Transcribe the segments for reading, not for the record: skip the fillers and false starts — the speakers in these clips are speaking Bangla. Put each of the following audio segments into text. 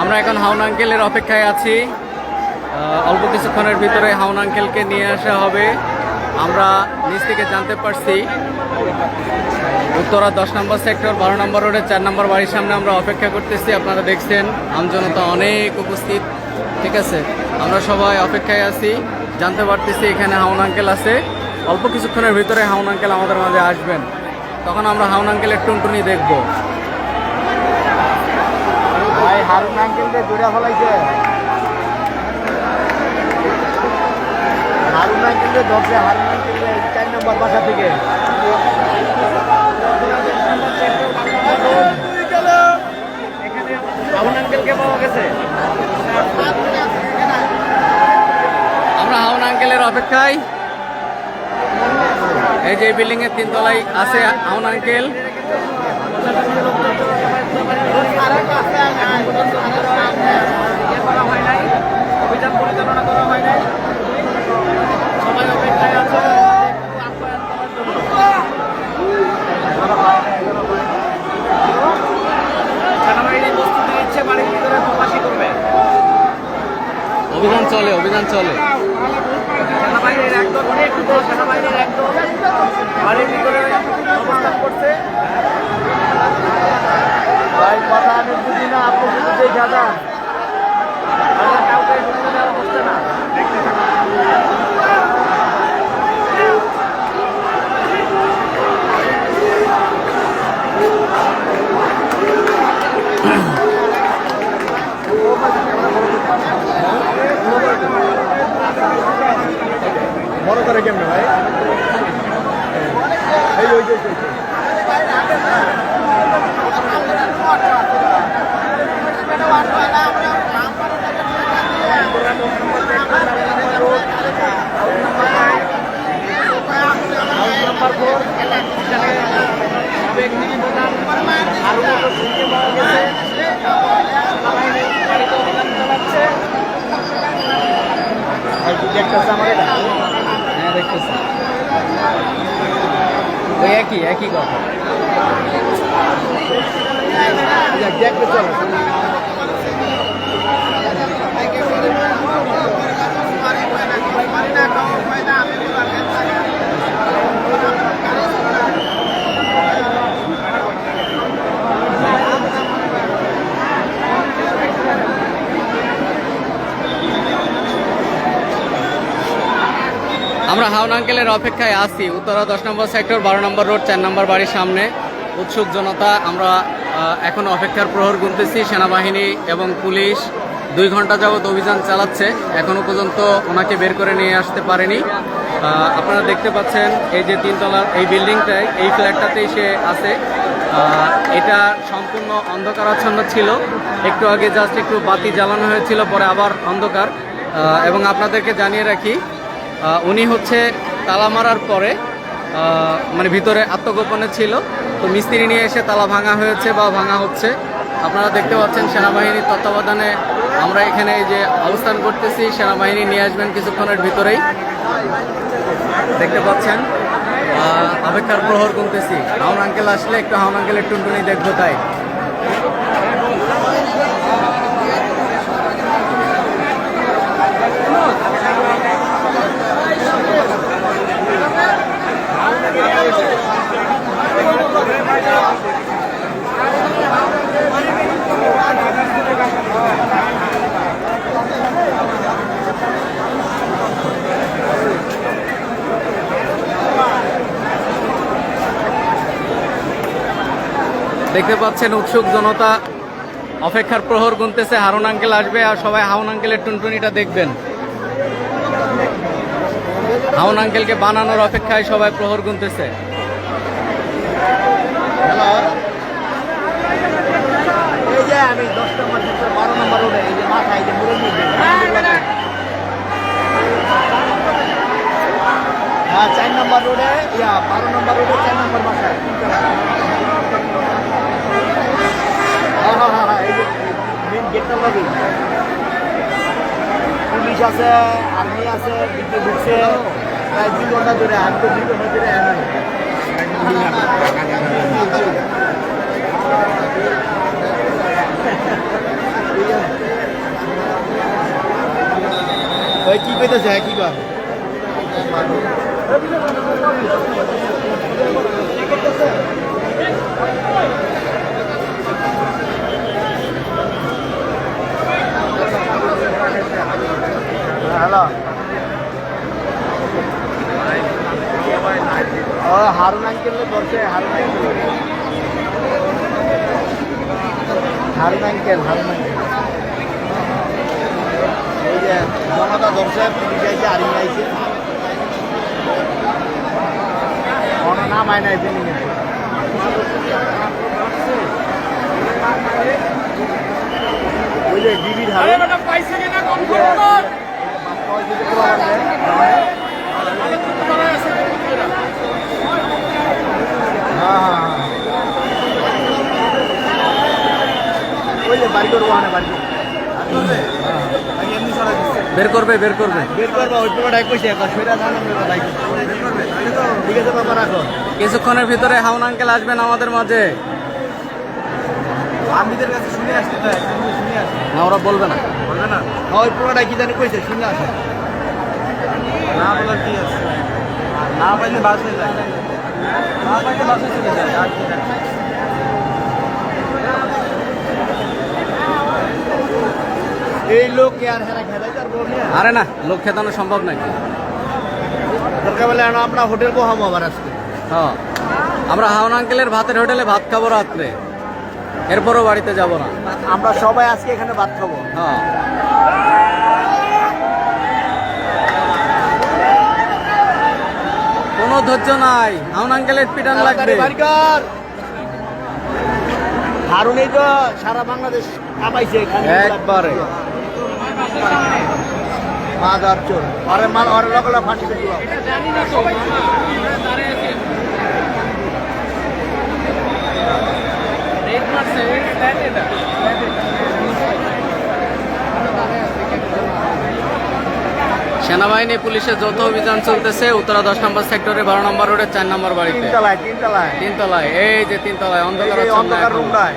আমরা এখন হাউন আঙ্কেলের অপেক্ষায় আছি। অল্প কিছুক্ষণের ভিতরে হাউন আঙ্কেলকে নিয়ে আসা হবে। আমরা নিচ থেকে জানতে পারছি উত্তরা 10 নম্বর সেক্টর 12 নম্বর রোডে 4 নম্বর বাড়ির সামনে আমরা অপেক্ষা করতেছি। আপনারা দেখছেন আমজনতা অনেক উপস্থিত, ঠিক আছে। আমরা সবাই অপেক্ষায় আছি, জানতে পারতেছি এখানে হাউন আঙ্কেল আছে। অল্প কিছুক্ষণের ভিতরে হাউন আঙ্কেল আমাদের মাঝে আসবেন, তখন আমরা হাউন আঙ্কেলের টুনটুনি দেখব। ভাই হারুন আঙ্কেলকে দৌড়া ফেলাইছে, হারুন আঙ্কেলকে ধরছে, হারুন আঙ্কেলকে 4 নম্বর বাসা থেকে। হাউন আঙ্কেলকে পাওয়া গেছে। আমরা হাউন আঙ্কেলের অপেক্ষায়। এই যে বিল্ডিং এর 3 তলায় আছে হাউন আঙ্কেল। অভিযান পরিচালনা করা হয় নাই, সবাই অপেক্ষায় আছে। সেনাবাহিনী প্রস্তুতি নিচ্ছে, বাড়ির ভিতরে তল্লাশি করবে। অভিযান চলে, অভিযান চলে। সেনাবাহিনীর একদম সেনাবাহিনীর একদম বাড়ির ভিতরে অবস্থান করছে। ভাই কথা আমি বুঝি না, আপনি শুধু দেখা যান, কাউকে ঢুকতে দেওয়া হচ্ছে না। বড় করে কেমন ভাই? এই ওই যে হ্যাঁ দেখতেছি, ওই একই একই কথা। দেখতে চলে। আমরা হাউন আঙ্কেলের অপেক্ষায় আছি উত্তরা 10 নম্বর সেক্টর 12 নম্বর রোড 4 নম্বর বাড়ির সামনে। উৎসুক জনতা। আমরা এখন অপেক্ষার প্রহর গুনতেছি। সেনাবাহিনী এবং পুলিশ 2 ঘন্টা যাবৎ অভিযান চালাচ্ছে, এখনো পর্যন্ত ওনাকে বের করে নিয়ে আসতে পারেনি। আপনারা দেখতে পাচ্ছেন এই যে 3 তলার এই বিল্ডিংটায়, এই ফ্ল্যাটটাতেই সে আছে। এটা সম্পূর্ণ অন্ধকারাচ্ছন্ন ছিল, একটু আগে জাস্ট একটু বাতি জ্বালানো হয়েছিল, পরে আবার অন্ধকার। এবং আপনাদেরকে জানিয়ে রাখি, উনি হচ্ছে তালা মারার পরে মানে ভিতরে আত্মগোপনে ছিল, তো মিস্ত্রি নিয়ে এসে তালা ভাঙা হয়েছে বা ভাঙা হচ্ছে। আপনারা দেখতে পাচ্ছেন সেনাবাহিনীর তত্ত্বাবধানে আমরা এখানে এই যে অবস্থান করতেছি। সেনাবাহিনী নিয়ে আসবেন কিছুক্ষণের ভিতরেই, দেখতে পাচ্ছেন। অপেক্ষার প্রহর গুনতেছি। হাউন আঙ্কেল আসলে একটু হাউন আঙ্কেলের টুনটুনি দেখবো তাই। দেখতে পাচ্ছেন উৎসুক জনতা, অপেক্ষার প্রহর গুনতেছে। হারুন আঙ্কেল আসবে আর সবাই হাউন আঙ্কেলের টুনটুনিটা দেখবেন। হাউন আঙ্কেলকে বানানোর অপেক্ষায় সবাই প্রহর গুনতেছে। এই যে আমি 10 নম্বর 12 নম্বর রোডে, এই যে মাথা, এই যে মুড়ে মধ্যে, হ্যাঁ 4 নম্বর রোডে, 12 নম্বর রোডে 4 নম্বর বাসায়। হ্যাঁ এই যে মেন গেটটা লাগি পুলিশ আছে, আর্মি আছে, দিকে ঢুকছে প্রায় 2 ঘন্টা ধরে। আমি তো 2 ঘন্টা ধরে আনি। কি কইতেছে কি কর হ্যালো ও হারুন আঙ্কেল বলছে হারুন আঙ্কেল এই যে জনতা ধরছে পুলিশ আইছে আর্মি আইছে কোনো নাম আয় নাই ফিলিং ওই যে ডিবির হারে ওই যে বাড়ি করবো বাড়ি বের করবে বের করবো ওই পুরোটাই কইছে এখন সেটা জানান ঠিক আছে বাবা রাখো কিছুক্ষণের ভিতরে হাউন আঙ্কেল আসবেন আমাদের মাঝে। আমিদের কাছে শুনে আসতে শুনে আসতে না ওরা বলবে না ওই পুরোটাই কি জানি কইছে শুনে আসে না বলার কি আছে না পাইলে বাসে যায় না পাইলে বাসে চলে যায় আর কি জানি এই লোক কে আর হেরা খেলাই তার বউ নিয়ে আরে না লোক খেতানো সম্ভব নাকি দরকার বলে আমরা হোটেল বহামো আবার আজকে হ্যাঁ আমরা হাউন আঙ্কেলের ভাতের হোটেলে ভাত খাবো রাত্রে, এরপরও বাড়িতে যাব না। আমরা সবাই আজকে এখানে ভাত খাবো। হ্যাঁ কোনো ধৈর্য নাই, হাউন আঙ্কেলের পিটান লাগবে। হারুনই তো সারা বাংলাদেশ কামাইছে একবারে মাদার চোর আরে মাল আরে লগলা ফাঁসি দিল সেনাবাহিনী পুলিশের যৌথ অভিযান চলতেছে উত্তরা 10 নম্বর সেক্টরে 12 নম্বর রোডের 4 নম্বর বাড়িতে তিনতলায় এই যে তিনতলায় অন্ধকার রুমটায়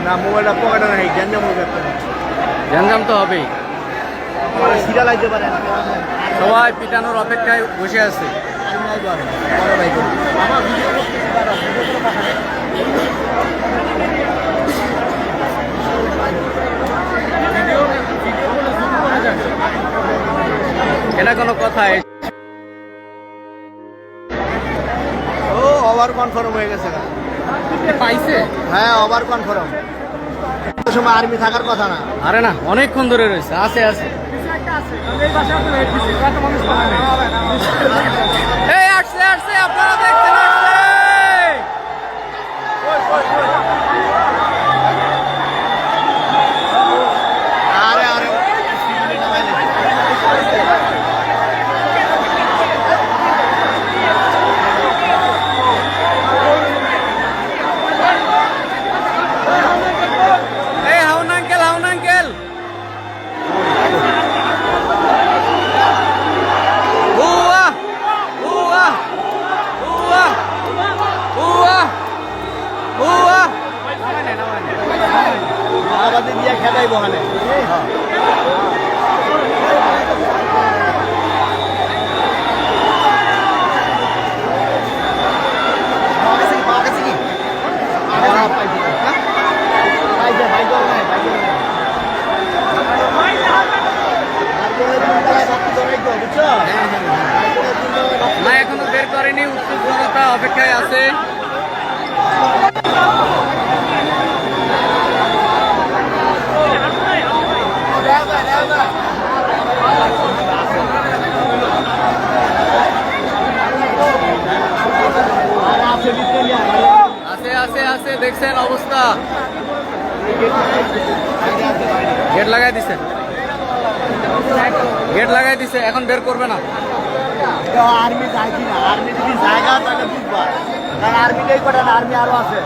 না মোবাইলটা পকেটে নাই গ্যাঞ্জাম তো হবেই, সিরিয়াল আইতে পারে সবাই পিটানোর অপেক্ষায় বসে আছে। এটা কোনো কথা? ও ওভার কনফার্ম হয়ে গেছে পাইছে? হ্যাঁ ওভার কনফার্ম, সময় আর্মি থাকার কথা না। আরে না অনেকক্ষণ ধরে রয়েছে, আছে এই আসছে আপনারা দেখছেন আরে আরে হাউন আঙ্কেল আমাদের দিয়ে খেলাই বহানে না এখনো বের করেনি, উৎসুক জনতা অপেক্ষায় আছে। আছে দেখছেন অবস্থা, গেট লাগাই দিছে এখন বের করবে না। আর্মি যায় কিনা, আর্মি যদি জায়গা তাহলে বুঝবা, কারণ আর্মিটাই করে না, আর্মি আরো আছে।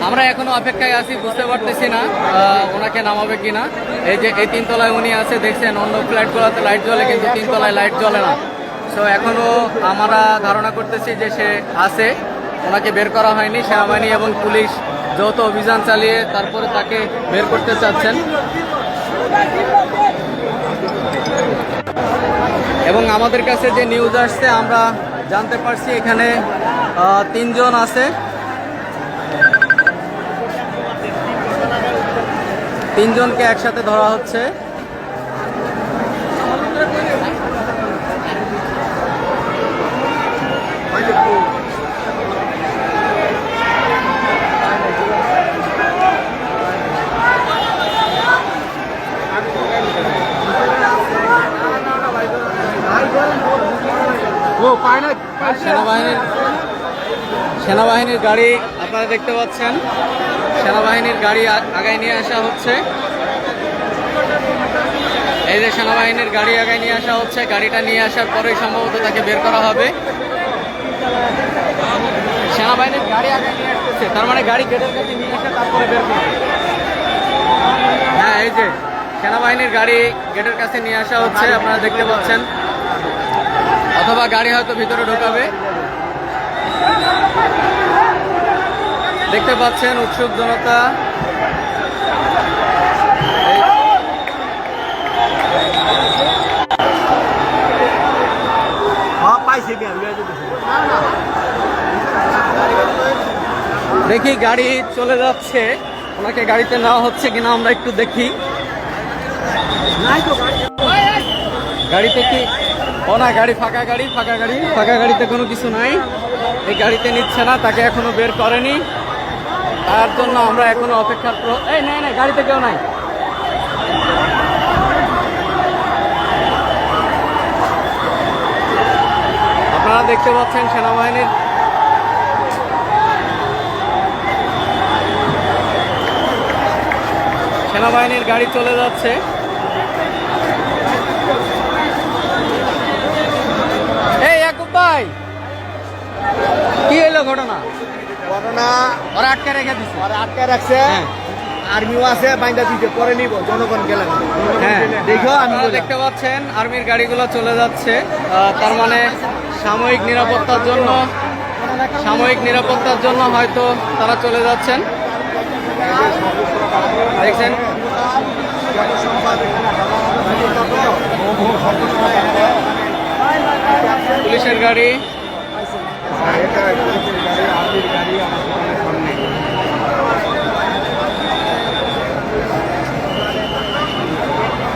আমরা এখনো অপেক্ষায় আছি, বুঝতে পারতেছি না ওনাকে নামাবে কিনা। এই যে এই তিনতলায় উনি আছে, দেখছেন অন্য ফ্ল্যাটগুলোতে লাইট জ্বলে, কিন্তু তিনতলায় লাইট জ্বলে না। সো এখনো আমরা ধারণা করতেছি যে সে আছে, ওনাকে বের করা হয়নি। সেনাবাহিনী এবং পুলিশ যৌথ অভিযান চালিয়ে তারপরে তাকে বের করতে চাচ্ছেন। এবং আমাদের কাছে যে নিউজ আসছে আমরা জানতে পারছি এখানে 3 জন আছে, 3 জনকে একসাথে ধরা হচ্ছে। সেনাবাহিনীর গাড়ি আপনারা দেখতে পাচ্ছেন, সেনাবাহিনীর গাড়ি আগায় নিয়ে আসা হচ্ছে। এই যে সেনাবাহিনীর গাড়ি আগায় নিয়ে আসা হচ্ছে, গাড়িটা নিয়ে আসার পরে সম্ভবত তাকে বের করা হবে। সেনাবাহিনীর গাড়ি আগায় নিয়ে আসতেছে, তার মানে গাড়ি গেটের কাছে নিয়ে আসে তারপরে বের করবে। হ্যাঁ, এই যে সেনাবাহিনীর গাড়ি গেটের কাছে নিয়ে আসা হচ্ছে, আপনারা দেখতে পাচ্ছেন। অথবা গাড়ি হয়তো ভিতরে ঢোকাবে। দেখতে পাচ্ছেন উৎসুক জনতা। দেখি গাড়ি চলে যাচ্ছে, ওনাকে গাড়িতে নেওয়া হচ্ছে কিনা আমরা একটু দেখি। গাড়িতে কি, ও না, গাড়ি ফাঁকা, ফাঁকা গাড়িতে কোনো কিছু নাই। এই গাড়িতে নিচ্ছে না, তাকে এখনো বের করেনি। তার জন্য আমরা এখনো অপেক্ষার এই নাই, গাড়িতে কেউ নাই। আপনারা দেখতে পাচ্ছেন সেনাবাহিনীর গাড়ি চলে যাচ্ছে। এই ইয়াকুব ভাই, কি হলো ঘটনা? ওরা আটকে রেখে দিচ্ছে, রাখছে। হ্যাঁ। আর্মিও আছে, বাইন্দা দিতে পরে নিব, জনগণ গেলেন। হ্যাঁ, দেখো আমি আপনারা দেখতে পাচ্ছেন আর্মির গাড়িগুলো চলে যাচ্ছে। তার মানে সাময়িক নিরাপত্তার জন্য হয়তো তারা চলে যাচ্ছেন। দেখছেন পুলিশের গাড়ি।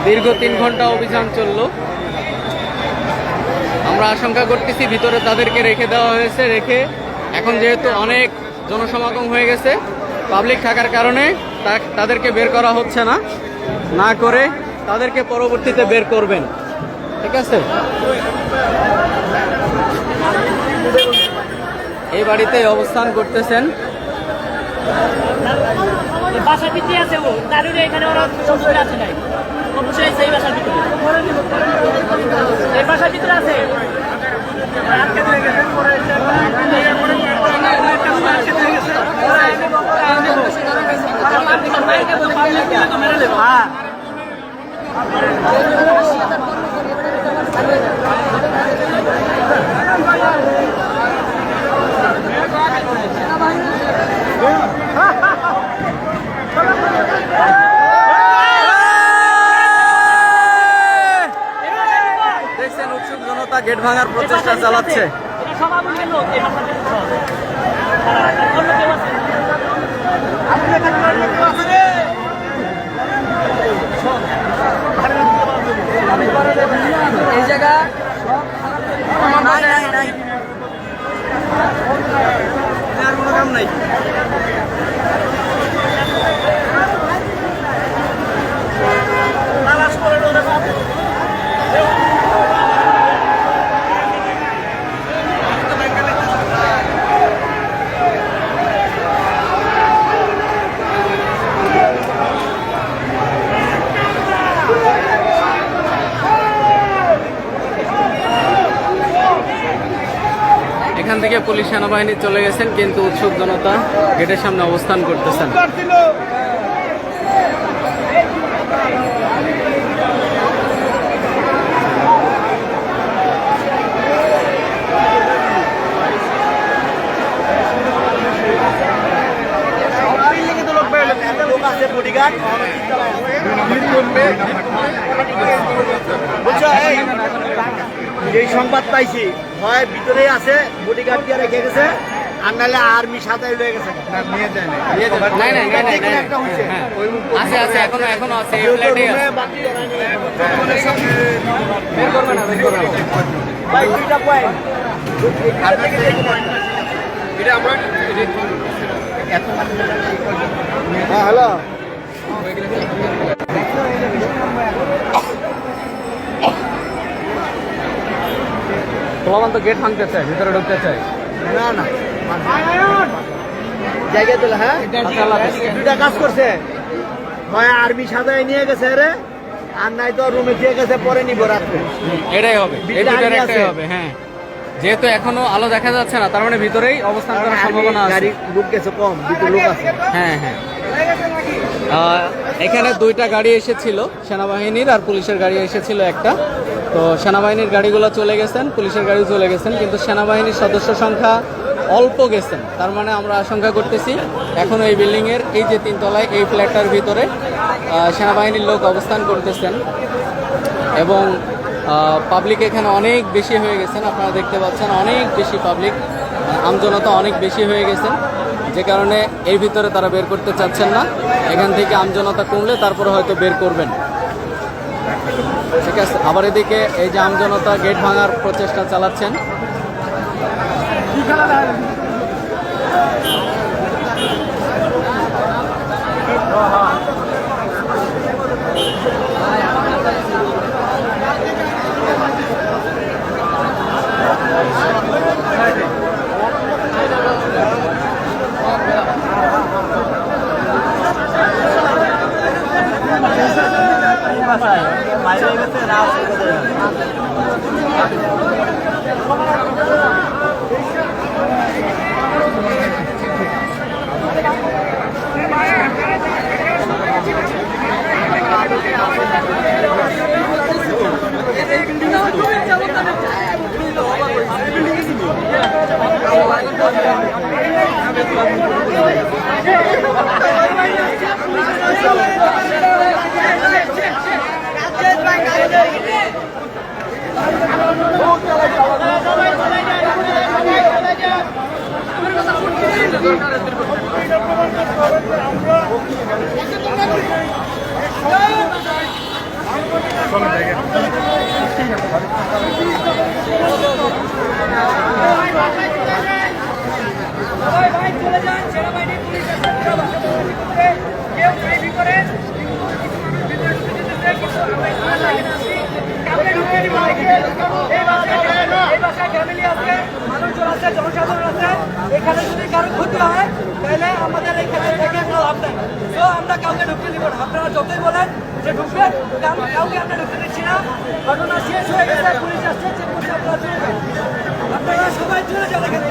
দীর্ঘ 3 ঘন্টা অভিযান চললো। আমরা আশঙ্কা করতেছি ভিতরে তাদেরকে রেখে দেওয়া হয়েছে, রেখে এখন যেহেতু অনেক জনসমাগম হয়ে গেছে, পাবলিক থাকার কারণে তাদেরকে বের করা হচ্ছে না, না করে তাদেরকে পরবর্তীতে বের করবেন। ঠিক আছে, এই বাড়িতেই অবস্থান করতেছেন। বাসার ভিতরে আছে, ও দারুণ এখানে ওরা সমস্যা আছে নাই, অবশ্যই সেই বাসার ভিতরে, এই বাসার ভিতরে আছে। হ্যাঁ, দেখছেন উৎসুক জনতা গেট ভাঙার প্রচেষ্টা চালাচ্ছে। এটা সমাবেশের লোক, এই বাসার ভিতরে অন্য কেউ আছে। এই জায়গা কোনো কাম নাই। এখান থেকে পুলিশ সেনাবাহিনী চলে গেছেন, কিন্তু উৎসুক জনতা গেটের সামনে অবস্থান করতেছেন। এই সংবাদ পাইছি হয় ভিতরে আছে বডিগার্ড দিয়ে রেখে গেছে, আর নাহলে আর্মি সাথে রয়ে গেছে। নাই নাই নাই নাই নাই। হ্যাঁ, আছে আছে, এখনো এখনো আছে, এই ফ্ল্যাটেই আছে। বের করবে না, বের করবে না। ভাই দুইটা পয়েন্ট এটা আমরা হ্যাঁ হ্যালো পোলাপান তো গেট ভাঙতে চায়, ভিতরে ঢুকতে চায়। না না জায়গা তোলা। হ্যাঁ দুটা কাজ করছে, হয় আর্মি সাজায় নিয়ে গেছে রে, আর নাই তো রুমে দিয়ে গেছে, পরে নিব রাত্রে। এটাই হবে, এই ভিতরে দুটার আর্মি একটাই আছে। হবে। হ্যাঁ, যেহেতু এখনো আলো দেখা যাচ্ছে না, তার মানে ভিতরেই অবস্থান করার সম্ভাবনা আছে। গাড়ি লোক গেছে কম, দুটো লোক আছে। হ্যাঁ হ্যাঁ, এখানে দুইটা গাড়ি এসেছিল, সেনাবাহিনীর আর পুলিশের গাড়ি এসেছিল একটা। তো সেনাবাহিনীর গাড়িগুলো চলে গেছেন, পুলিশের গাড়ি চলে গেছেন, কিন্তু সেনাবাহিনীর সদস্য সংখ্যা অল্প গেছেন। তার মানে আমরা আশঙ্কা করতেছি এখনো এই বিল্ডিংয়ের এই যে 3 তলায় এই ফ্ল্যাটটার ভিতরে সেনাবাহিনীর লোক অবস্থান করতেছেন, এবং পাবলিক এখানে অনেক বেশি হয়ে গেছেন। আপনারা দেখতে পাচ্ছেন অনেক বেশি পাবলিক, আমজনতা অনেক বেশি হয়ে গেছেন, যে কারণে এর ভিতরে তারা বের করতে চাচ্ছেন না। এখান থেকে আমজনতা কমলে তারপরে হয়তো বের করবেন। ঠিক আছে, আবার এদিকে এই যে আমজনতা গেট ভাঙার প্রচেষ্টা চালাচ্ছেন। বাইরে গেছে রাত এখানে যদি কারো ক্ষতি হয় তাহলে আমাদের এখানে থেকে লাভ নাই। তো আমরা কাউকে ঢুকতে দিব না। আপনারা যতই বলেন যে ঢুকবেন, কাউকে আমরা ঢুকতে দিচ্ছি না। ঘটনা শেষ হয়ে গেছে, পুলিশ আসছে, চেক করছে, আপনারা চলে যান। আপনারা সবাই চলে যান এখানে।